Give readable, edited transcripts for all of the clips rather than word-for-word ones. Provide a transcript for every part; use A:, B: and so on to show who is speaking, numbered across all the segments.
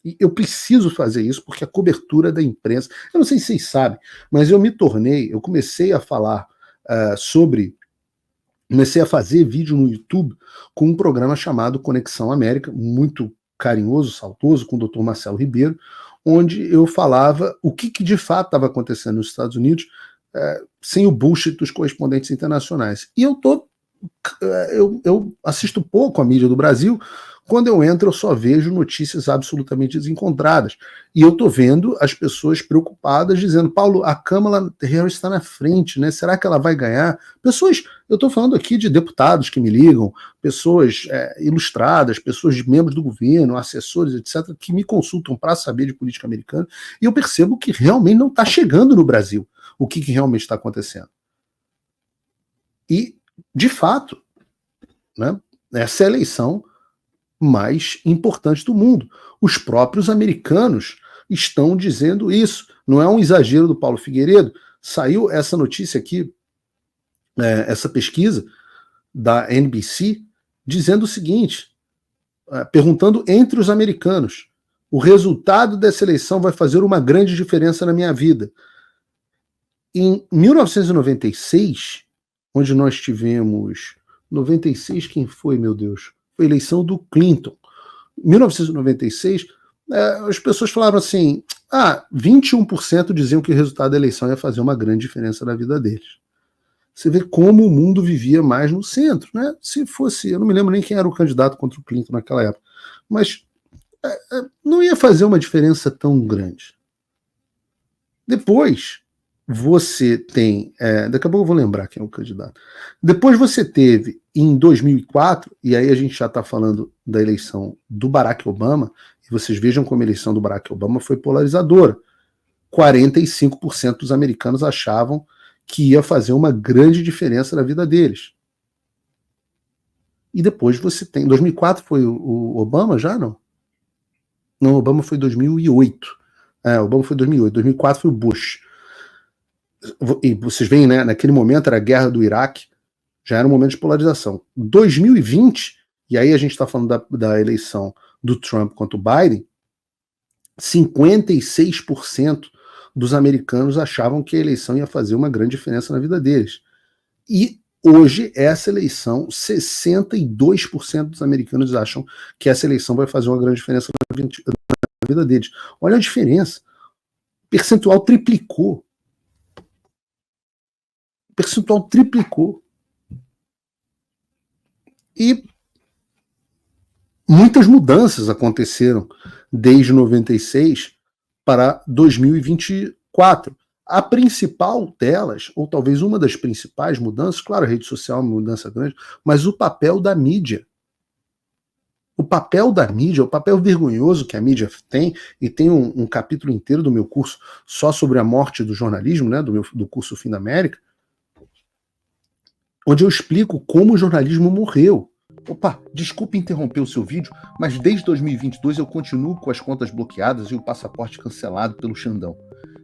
A: E eu preciso fazer isso porque a cobertura da imprensa, eu não sei se vocês sabem, mas eu comecei a falar comecei a fazer vídeo no YouTube com um programa chamado Conexão América, muito carinhoso, saudoso, com o Dr. Marcelo Ribeiro, onde eu falava o que de fato estava acontecendo nos Estados Unidos, sem o bullshit dos correspondentes internacionais. E eu assisto pouco a mídia do Brasil. Quando eu entro, eu só vejo notícias absolutamente desencontradas. E eu estou vendo as pessoas preocupadas, dizendo: Paulo, a Kamala Harris está na frente, né? Será que ela vai ganhar? Pessoas, eu estou falando aqui de deputados que me ligam, pessoas ilustradas, pessoas membros do governo, assessores, etc., que me consultam para saber de política americana, e eu percebo que realmente não está chegando no Brasil o que realmente está acontecendo. E, de fato, né, essa é a eleição mais importante do mundo. Os próprios americanos estão dizendo isso. Não é um exagero do Paulo Figueiredo. Saiu essa notícia aqui, essa pesquisa da NBC, dizendo o seguinte, perguntando entre os americanos: o resultado dessa eleição vai fazer uma grande diferença na minha vida. Em 1996, onde nós tivemos... 96, quem foi, meu Deus? Foi a eleição do Clinton. Em 1996, as pessoas falavam assim: 21% diziam que o resultado da eleição ia fazer uma grande diferença na vida deles. Você vê como o mundo vivia mais no centro, né? Se fosse, eu não me lembro nem quem era o candidato contra o Clinton naquela época, mas não ia fazer uma diferença tão grande. Depois, você tem... daqui a pouco eu vou lembrar quem é o candidato. Depois você teve, em 2004, e aí a gente já está falando da eleição do Barack Obama, e vocês vejam como a eleição do Barack Obama foi polarizadora. 45% dos americanos achavam que ia fazer uma grande diferença na vida deles. E depois você tem... 2004 foi o Obama já, não? Não, Obama foi 2008. Obama foi 2008. 2004 foi o Bush. E vocês veem, né, naquele momento era a guerra do Iraque, já era um momento de polarização. 2020, e aí a gente está falando da eleição do Trump contra o Biden, 56% dos americanos achavam que a eleição ia fazer uma grande diferença na vida deles. E hoje, essa eleição, 62% dos americanos acham que essa eleição vai fazer uma grande diferença na vida deles. Olha a diferença. O percentual triplicou. O percentual triplicou. E muitas mudanças aconteceram desde 96 para 2024. A principal delas, ou talvez uma das principais mudanças, claro, a rede social é uma mudança grande, mas o papel da mídia. O papel da mídia, o papel vergonhoso que a mídia tem, e tem um capítulo inteiro do meu curso só sobre a morte do jornalismo, né, do curso Fim da América, onde eu explico como o jornalismo morreu. Opa, desculpe interromper o seu vídeo, mas desde 2022 eu continuo com as contas bloqueadas e o passaporte cancelado pelo Xandão.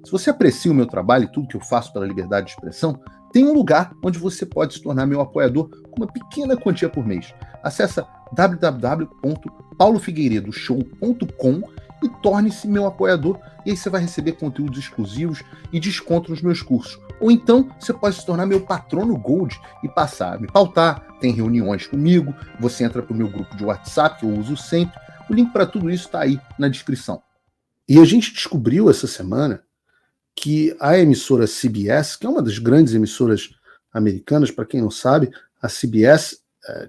A: Se você aprecia o meu trabalho e tudo que eu faço pela liberdade de expressão, tem um lugar onde você pode se tornar meu apoiador com uma pequena quantia por mês. Acesse www.paulofigueiredoshow.com e torne-se meu apoiador, e aí você vai receber conteúdos exclusivos e desconto nos meus cursos. Ou então você pode se tornar meu patrono Gold e passar a me pautar, tem reuniões comigo, você entra para o meu grupo de WhatsApp, que eu uso sempre. O link para tudo isso está aí na descrição. E a gente descobriu essa semana que a emissora CBS, que é uma das grandes emissoras americanas, para quem não sabe, a CBS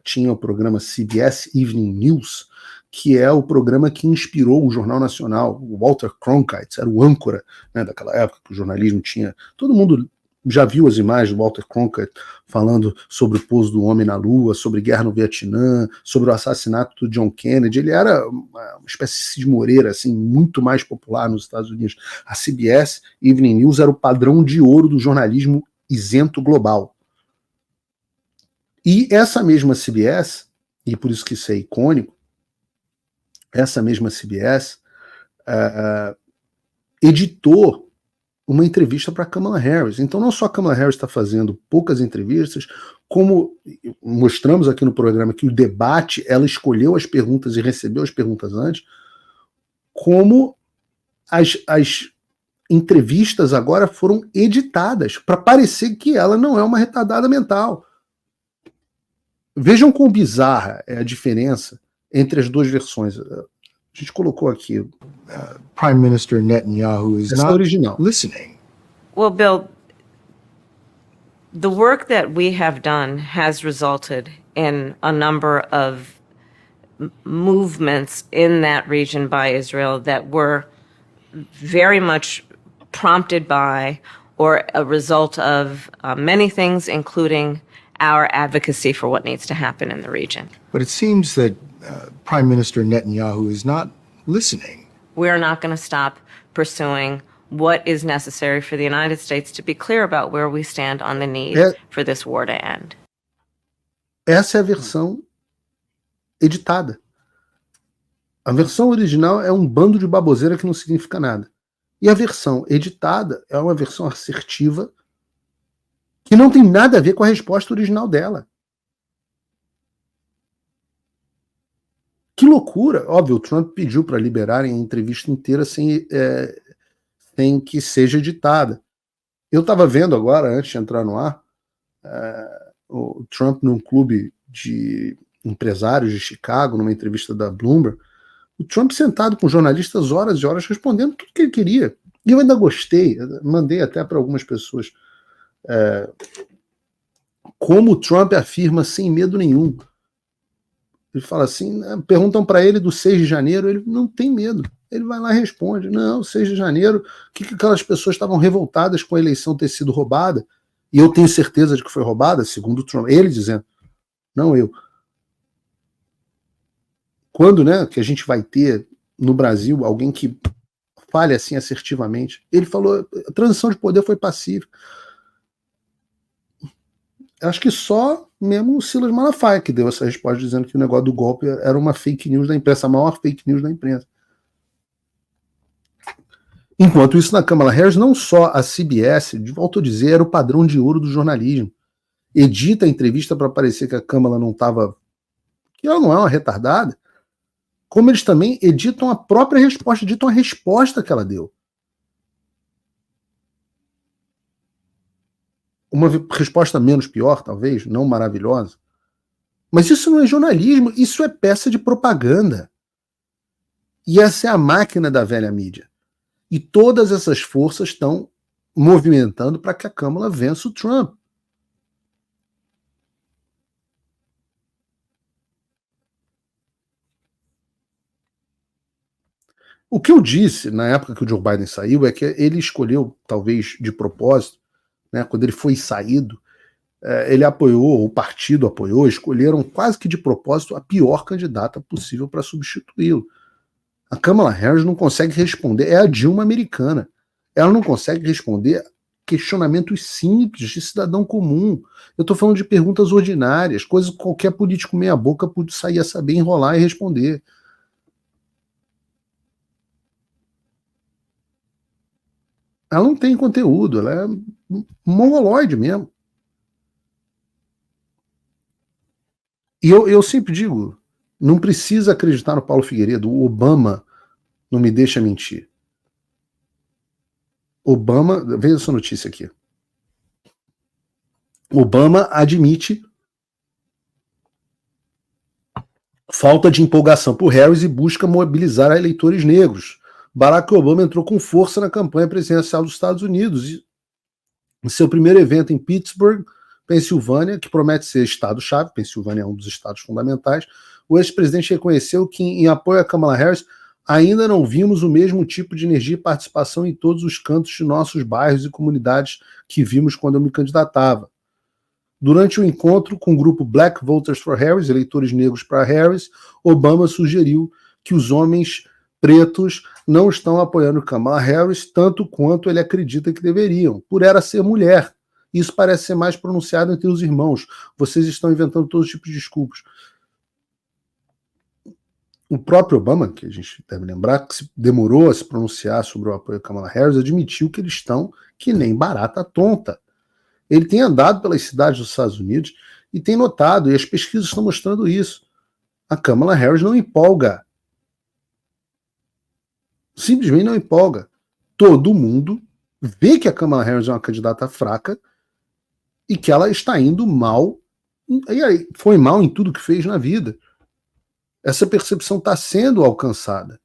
A: tinha o programa CBS Evening News, que é o programa que inspirou o Jornal Nacional. O Walter Cronkite era o âncora, né, daquela época que o jornalismo tinha... Todo mundo já viu as imagens do Walter Cronkite falando sobre o pouso do homem na Lua, sobre guerra no Vietnã, sobre o assassinato do John Kennedy. Ele era uma espécie de Cid Moreira, assim, muito mais popular nos Estados Unidos. A CBS Evening News era o padrão de ouro do jornalismo isento global. E essa mesma CBS, e por isso que isso é icônico, essa mesma CBS editou uma entrevista para a Kamala Harris. Então não só a Kamala Harris está fazendo poucas entrevistas, como mostramos aqui no programa que o debate, ela escolheu as perguntas e recebeu as perguntas antes, como as entrevistas agora foram editadas para parecer que ela não é uma retardada mental. Vejam quão bizarra é a diferença entre as duas versões. A gente colocou aqui.
B: Prime Minister Netanyahu is not listening.
C: Well, Bill, the work that we have done has resulted in a number of movements in that region by Israel that were very much prompted by or a result of many things, including our advocacy for what needs to happen in the region.
B: But it seems that Prime Minister Netanyahu is not listening.
C: We're not going to stop pursuing what is necessary for the United States to be clear about where we stand on the need for this war to end.
A: Essa é a versão editada. A versão original é um bando de baboseira que não significa nada. E a versão editada é uma versão assertiva que não tem nada a ver com a resposta original dela. Que loucura! Óbvio, o Trump pediu para liberarem a entrevista inteira sem que seja editada. Eu estava vendo agora, antes de entrar no ar, o Trump num clube de empresários de Chicago, numa entrevista da Bloomberg, o Trump sentado com jornalistas horas e horas respondendo tudo que ele queria. E eu ainda gostei, mandei até para algumas pessoas, como o Trump afirma sem medo nenhum. Ele fala assim, perguntam para ele do 6 de janeiro, ele não tem medo. Ele vai lá e responde, não, 6 de janeiro, o que aquelas pessoas estavam revoltadas com a eleição ter sido roubada? E eu tenho certeza de que foi roubada, segundo o Trump. Ele dizendo, não eu. Quando, que a gente vai ter no Brasil alguém que fale assim assertivamente? Ele falou, a transição de poder foi pacífica. Acho que só mesmo o Silas Malafaia que deu essa resposta dizendo que o negócio do golpe era uma fake news da imprensa, a maior fake news da imprensa. Enquanto isso, na Kamala Harris, não só a CBS, volto a dizer, era o padrão de ouro do jornalismo. Edita a entrevista para parecer que a Kamala não estava... que ela não é uma retardada, como eles também editam a própria resposta, editam a resposta que ela deu. Uma resposta menos pior, talvez, não maravilhosa. Mas isso não é jornalismo, isso é peça de propaganda. E essa é a máquina da velha mídia. E todas essas forças estão movimentando para que a Kamala vença o Trump. O que eu disse na época que o Joe Biden saiu é que ele escolheu, talvez de propósito, quando ele foi saído, ele apoiou, o partido apoiou, escolheram quase que de propósito a pior candidata possível para substituí-lo. A Kamala Harris não consegue responder, é a Dilma americana. Ela não consegue responder questionamentos simples de cidadão comum. Eu estou falando de perguntas ordinárias, coisas que qualquer político meia-boca pode sair a saber enrolar e responder. Ela não tem conteúdo, ela é mongoloide mesmo. E eu sempre digo, não precisa acreditar no Paulo Figueiredo, o Obama não me deixa mentir. Obama, veja essa notícia aqui. Obama admite falta de empolgação por Harris e busca mobilizar eleitores negros. Barack Obama entrou com força na campanha presidencial dos Estados Unidos. E em seu primeiro evento em Pittsburgh, Pensilvânia, que promete ser estado-chave, Pensilvânia é um dos estados fundamentais, o ex-presidente reconheceu que, em apoio a Kamala Harris, ainda não vimos o mesmo tipo de energia e participação em todos os cantos de nossos bairros e comunidades que vimos quando eu me candidatava. Durante o encontro com o grupo Black Voters for Harris, eleitores negros para Harris, Obama sugeriu que os homens pretos não estão apoiando Kamala Harris tanto quanto ele acredita que deveriam, por ela ser mulher. Isso parece ser mais pronunciado entre os irmãos. Vocês estão inventando todos os tipos de desculpas. O próprio Obama, que a gente deve lembrar, que demorou a se pronunciar sobre o apoio a Kamala Harris, admitiu que eles estão que nem barata tonta. Ele tem andado pelas cidades dos Estados Unidos e tem notado, e as pesquisas estão mostrando isso. A Kamala Harris não empolga. simplesmente não empolga. Todo mundo vê que a Kamala Harris é uma candidata fraca e que ela está indo mal, e aí foi mal em tudo que fez na vida. Essa percepção está sendo alcançada.